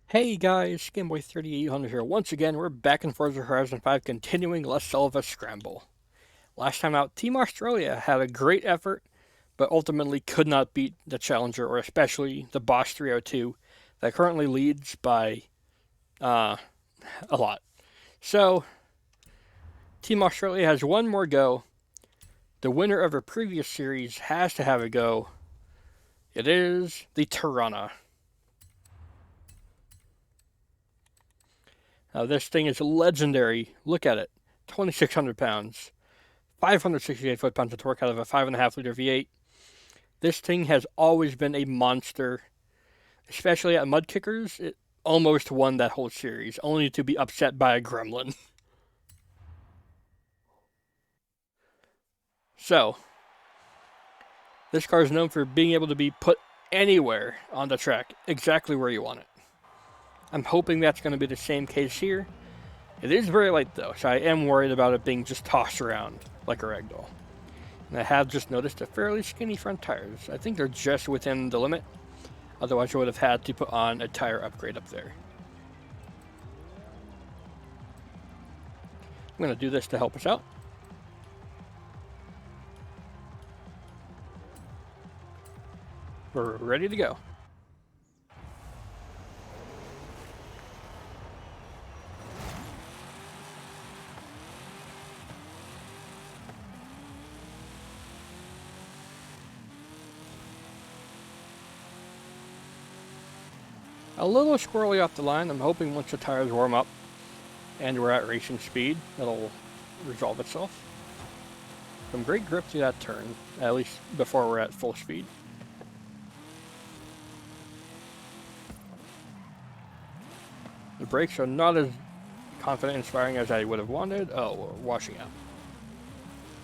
Hey guys, Gameboy3800 here. Once again, we're back in Forza Horizon 5, continuing Let's Solve a Scramble. Last time out, Team Australia had a great effort, but ultimately could not beat the challenger, or especially the Boss 302, that currently leads by uh, a lot. So, Team Australia has one more go. The winner of a previous series has to have a go. It is the Tirana. Now, this thing is legendary. Look at it, 2,600 pounds. 568 foot-pounds of torque out of a 5.5 liter V8. This thing has always been a monster, especially at mud kickers. It almost won that whole series, only to be upset by a gremlin. So, this car is known for being able to be put anywhere on the track, exactly where you want it. I'm hoping that's going to be the same case here. It is very light though, so I am worried about it being just tossed around like a ragdoll. And I have just noticed a fairly skinny front tires. I think they're just within the limit. Otherwise, I would have had to put on a tire upgrade up there. I'm going to do this to help us out. We're ready to go. A little squirrely off the line. I'm hoping once the tires warm up and we're at racing speed, it'll resolve itself. Some great grip to that turn, at least before we're at full speed. The brakes are not as confident inspiring as I would have wanted. Oh, we're washing out.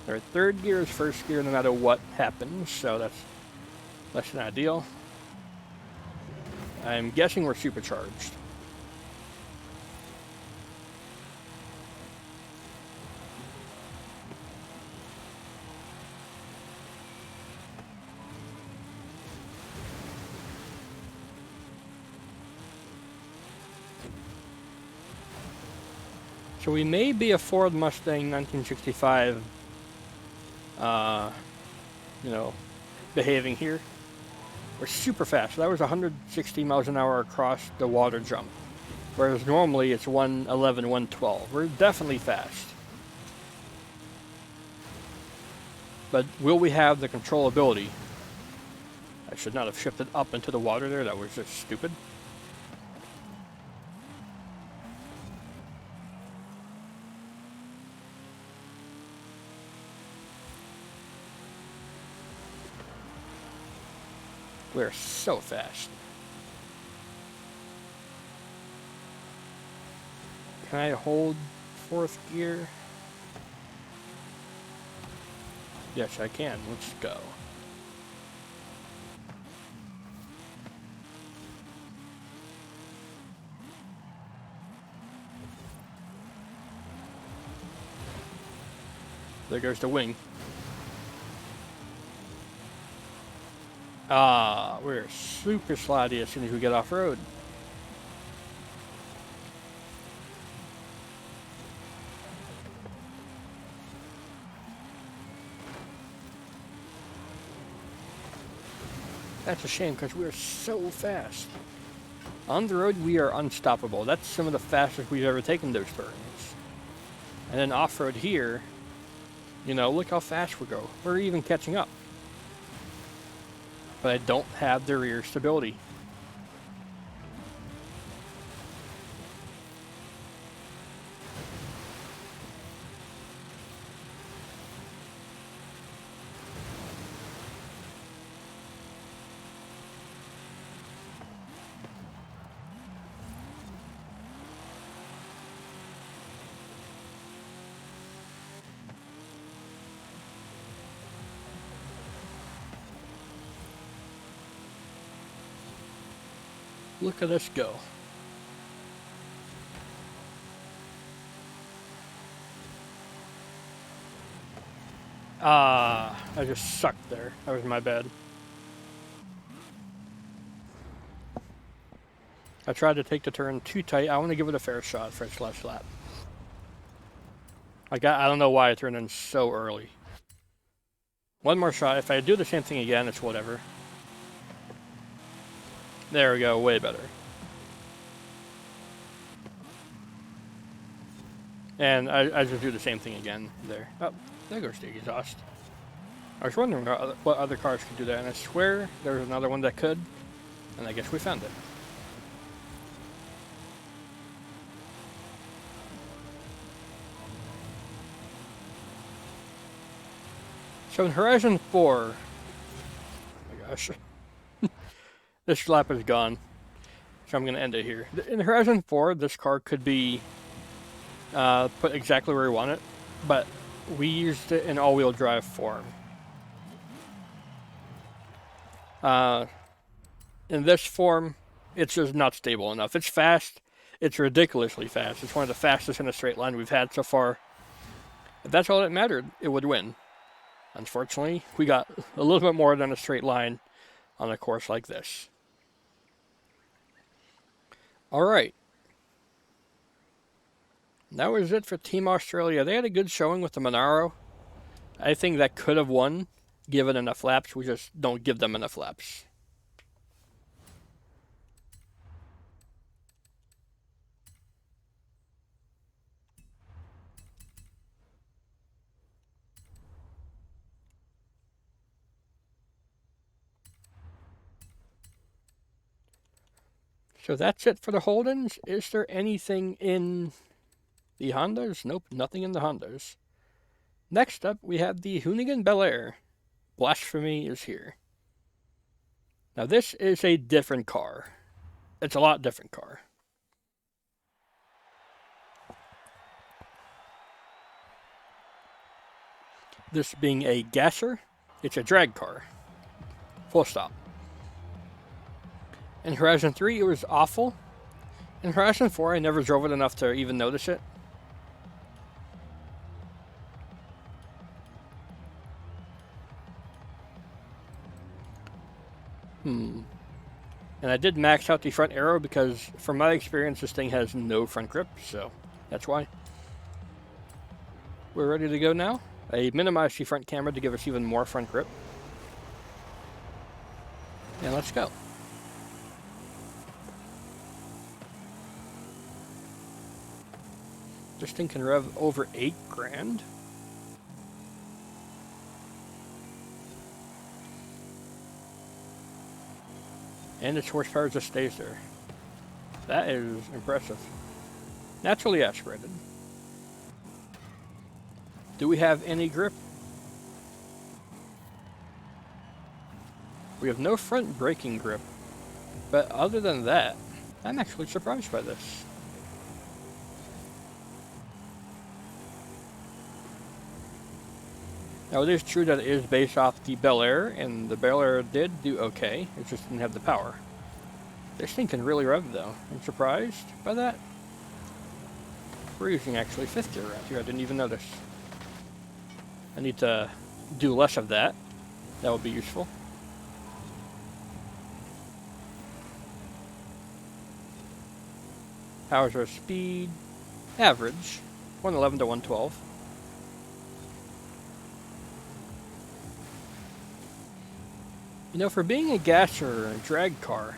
Our third gear is first gear no matter what happens, so that's less than ideal. I'm guessing we're supercharged. So we may be a Ford Mustang 1965, behaving here. We're super fast. That was 160 miles an hour across the water jump, whereas normally it's 111, 112. We're definitely fast. But will we have the controllability? I should not have shifted up into the water there. That was just stupid. We're so fast. Can I hold fourth gear? Yes, I can. Let's go. There goes the wing. We're super slidey as soon as we get off-road. That's a shame because we're so fast. On the road, we are unstoppable. That's some of the fastest we've ever taken those turns. And then off-road here, look how fast we go. We're even catching up. But I don't have the rear stability. Look at us go. I just sucked there. That was my bad. I tried to take the turn too tight. I want to give it a fair shot for its last lap. I don't know why I turned in so early. One more shot. If I do the same thing again, it's whatever. There we go. Way better. And I just do the same thing again there. Oh, there goes the exhaust. I was wondering what other cars could do that, and I swear there was another one that could, and I guess we found it. So in Horizon 4, oh my gosh, this lap is gone, so I'm going to end it here. In Horizon 4, this car could be put exactly where we want it, but we used it in all-wheel drive form. In this form, it's just not stable enough. It's fast. It's ridiculously fast. It's one of the fastest in a straight line we've had so far. If that's all that mattered, it would win. Unfortunately, we got a little bit more than a straight line on a course like this. All right. That was it for Team Australia. They had a good showing with the Monaro. I think that could have won, given enough laps. We just don't give them enough laps. So that's it for the Holdens. Is there anything in the Hondas? Nope, nothing in the Hondas. Next up, we have the Hoonigan Bel Air. Blasphemy is here. Now this is a different car. It's a lot different car. This being a gasser, it's a drag car. Full stop. In Horizon 3, it was awful. In Horizon 4, I never drove it enough to even notice it. And I did max out the front aero because, from my experience, this thing has no front grip, so that's why. We're ready to go now. I minimized the front camera to give us even more front grip. And let's go. This thing can rev over 8 grand. And its horsepower just stays there. That is impressive. Naturally aspirated. Do we have any grip? We have no front braking grip. But other than that, I'm actually surprised by this. Now it is true that it is based off the Bel Air, and the Bel Air did do okay. It just didn't have the power. This thing can really rev though. I'm surprised by that. We're using actually 50 around here. I didn't even notice. I need to do less of that. That would be useful. Powers or speed, average, 111 to 112. You know, for being a gasser or a drag car,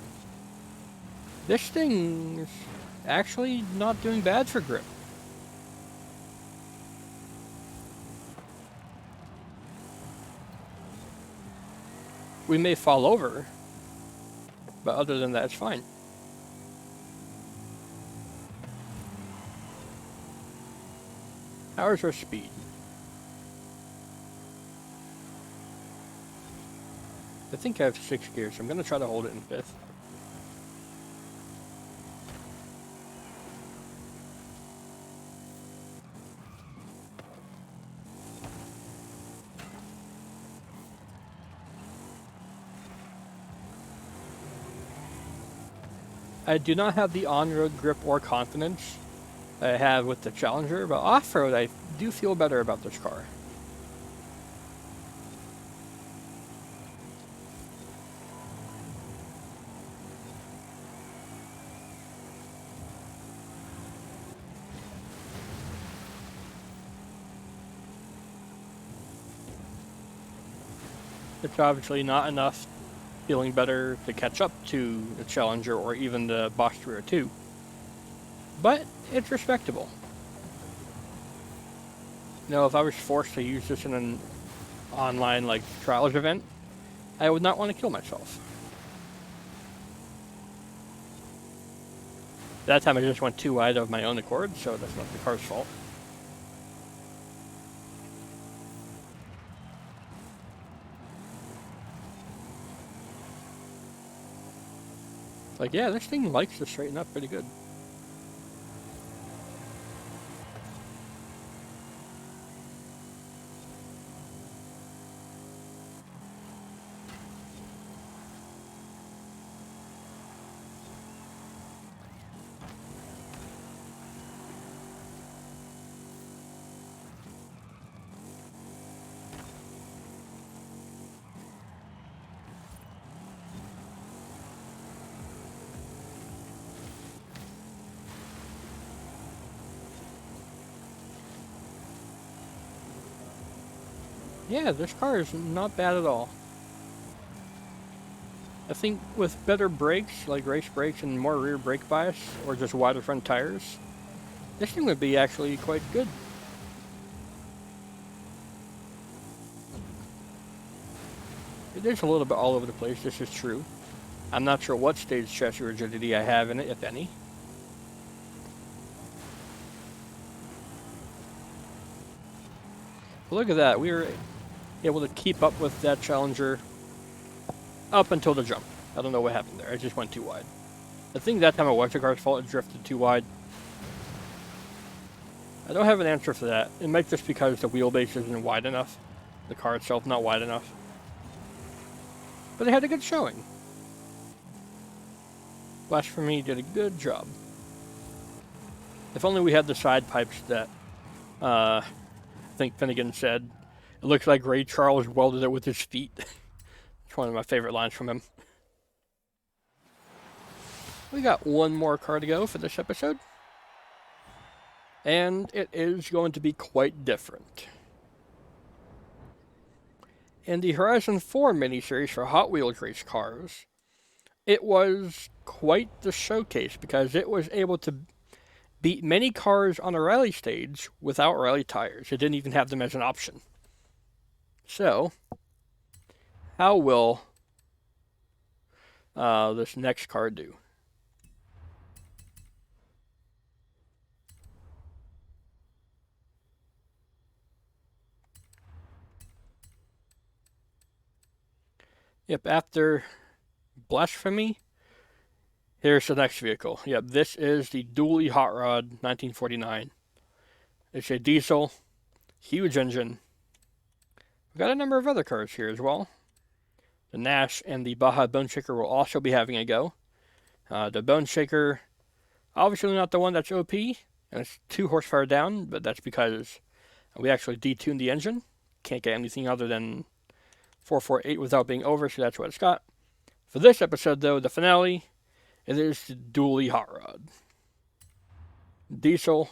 this thing's actually not doing bad for grip. We may fall over, but other than that, it's fine. Powers or speed. I think I have 6 gears, so I'm going to try to hold it in 5th. I do not have the on-road grip or confidence that I have with the Challenger, but off-road I do feel better about this car. It's obviously not enough feeling better to catch up to the Challenger or even the Bosch 302, but it's respectable. You know, if I was forced to use this in an online like trials event, I would not want to kill myself. That time I just went too wide of my own accord, so that's not the car's fault. Like, yeah, this thing likes to straighten up pretty good. Yeah, this car is not bad at all. I think with better brakes, like race brakes and more rear brake bias, or just wider front tires, this thing would be actually quite good. It is a little bit all over the place, this is true. I'm not sure what stage chassis rigidity I have in it, if any. But look at that, we were able to keep up with that Challenger up until the jump. I don't know what happened there, I just went too wide. I think that time it was the car's fault, it drifted too wide. I don't have an answer for that. It might just because the wheelbase isn't wide enough. The car itself not wide enough. But they had a good showing. Blasphemy did a good job. If only we had the side pipes that I think Finnegan said. It looks like Ray Charles welded it with his feet. It's one of my favorite lines from him. We got one more car to go for this episode. And it is going to be quite different. In the Horizon 4 miniseries for Hot Wheels race cars, it was quite the showcase because it was able to beat many cars on a rally stage without rally tires. It didn't even have them as an option. So, how will this next car do? Yep, after Blasphemy, here's the next vehicle. Yep, this is the Dually Hot Rod 1949. It's a diesel, huge engine. We've got a number of other cars here as well. The Nash and the Baja Bone Shaker will also be having a go. The Bone Shaker, obviously not the one that's OP, and it's 2 horsepower down, but that's because we actually detuned the engine. Can't get anything other than 448 without being over, so that's what it's got. For this episode, though, the finale, it is the Dually Hot Rod. Diesel,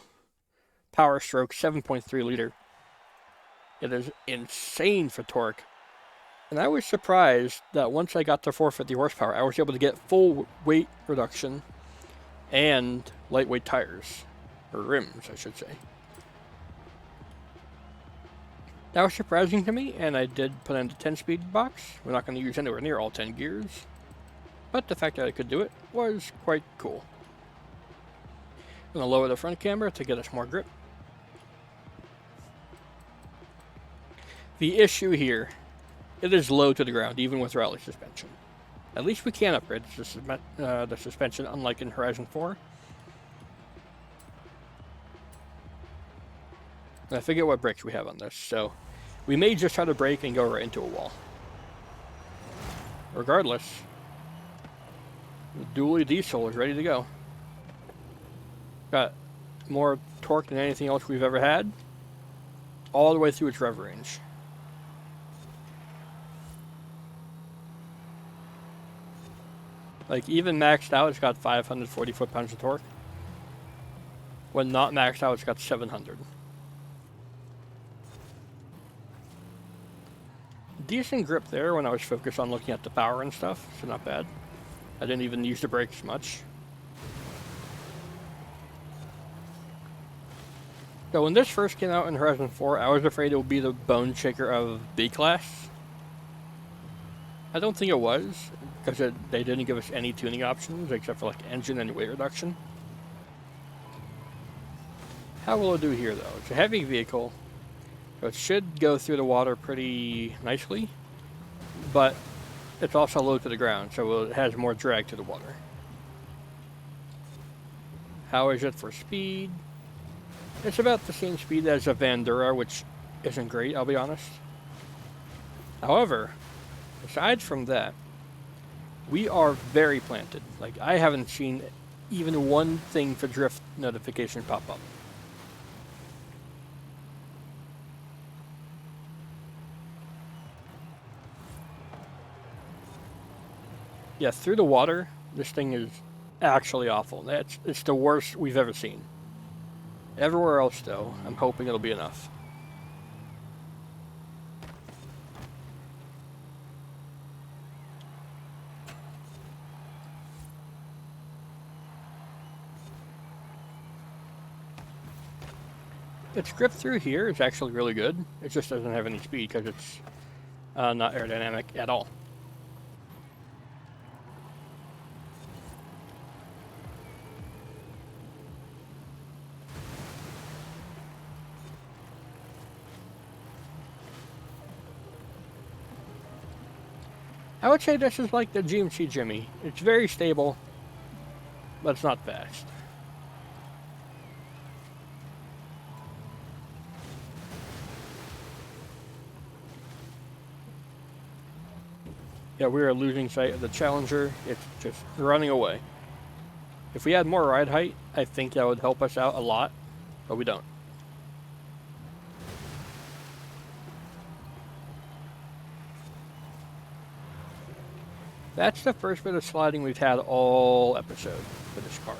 power stroke, 7.3 liter. It is insane for torque. And I was surprised that once I got to 450 horsepower, I was able to get full weight reduction and lightweight tires. Or rims, I should say. That was surprising to me, and I did put in the 10-speed box. We're not going to use anywhere near all 10 gears. But the fact that I could do it was quite cool. I'm going to lower the front camera to get us more grip. The issue here, it is low to the ground, even with rally suspension. At least we can upgrade the suspension, unlike in Horizon 4. And I forget what brakes we have on this, so we may just try to brake and go right into a wall. Regardless, the Dually Diesel is ready to go. Got more torque than anything else we've ever had, all the way through its rev range. Like, even maxed out, it's got 540 foot-pounds of torque. When not maxed out, it's got 700. Decent grip there when I was focused on looking at the power and stuff, so not bad. I didn't even use the brakes much. So when this first came out in Horizon 4, I was afraid it would be the bone shaker of B-Class. I don't think it was, because they didn't give us any tuning options except for like engine and weight reduction. How will it do here though? It's a heavy vehicle, so it should go through the water pretty nicely, but it's also low to the ground, so it has more drag to the water. How is it for speed? It's about the same speed as a Vandura, which isn't great, I'll be honest. However, aside from that, we are very planted. Like, I haven't seen even one thing for drift notification pop up. Yeah, through the water, this thing is actually awful. It's the worst we've ever seen. Everywhere else, though, I'm hoping it'll be enough. Its grip through here is actually really good. It just doesn't have any speed because it's not aerodynamic at all. I would say this is like the GMC Jimmy. It's very stable, but it's not fast. Yeah, we are losing sight of the Challenger. It's just running away. If we had more ride height, I think that would help us out a lot, but we don't. That's the first bit of sliding we've had all episode for this car.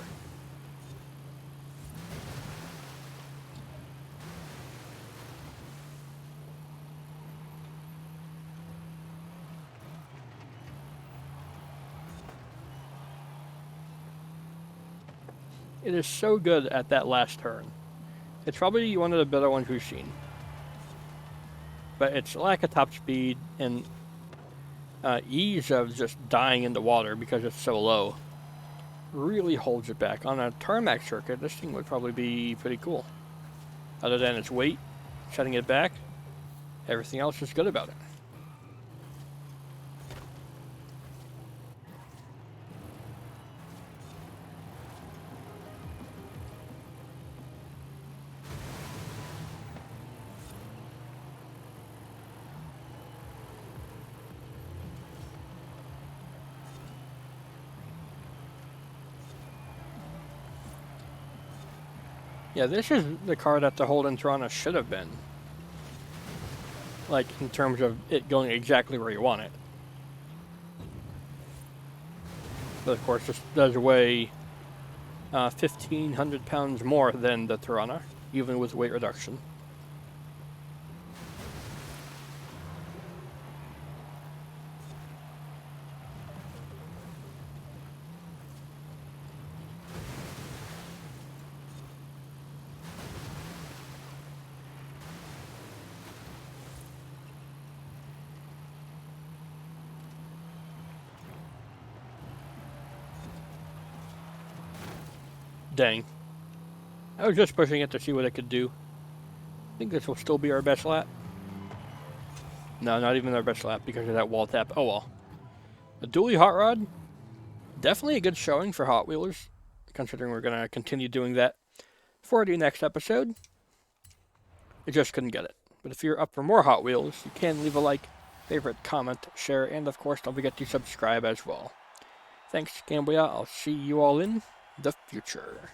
It is so good at that last turn. It's probably one of the better ones we've seen. But its lack of top speed and ease of just dying in the water because it's so low really holds it back. On a tarmac circuit, this thing would probably be pretty cool. Other than its weight, setting it back, everything else is good about it. Yeah, this is the car that the Holden Toronto should have been. Like, in terms of it going exactly where you want it. But of course, this does weigh 1,500 pounds more than the Toronto, even with weight reduction. Dang. I was just pushing it to see what it could do. I think this will still be our best lap. No, not even our best lap because of that wall tap. Oh well. A dually hot rod. Definitely a good showing for Hot Wheelers, considering we're going to continue doing that for the next episode. I just couldn't get it. But if you're up for more Hot Wheels, you can leave a like, favorite, comment, share, and of course don't forget to subscribe as well. Thanks, Cambria. I'll see you all in the future.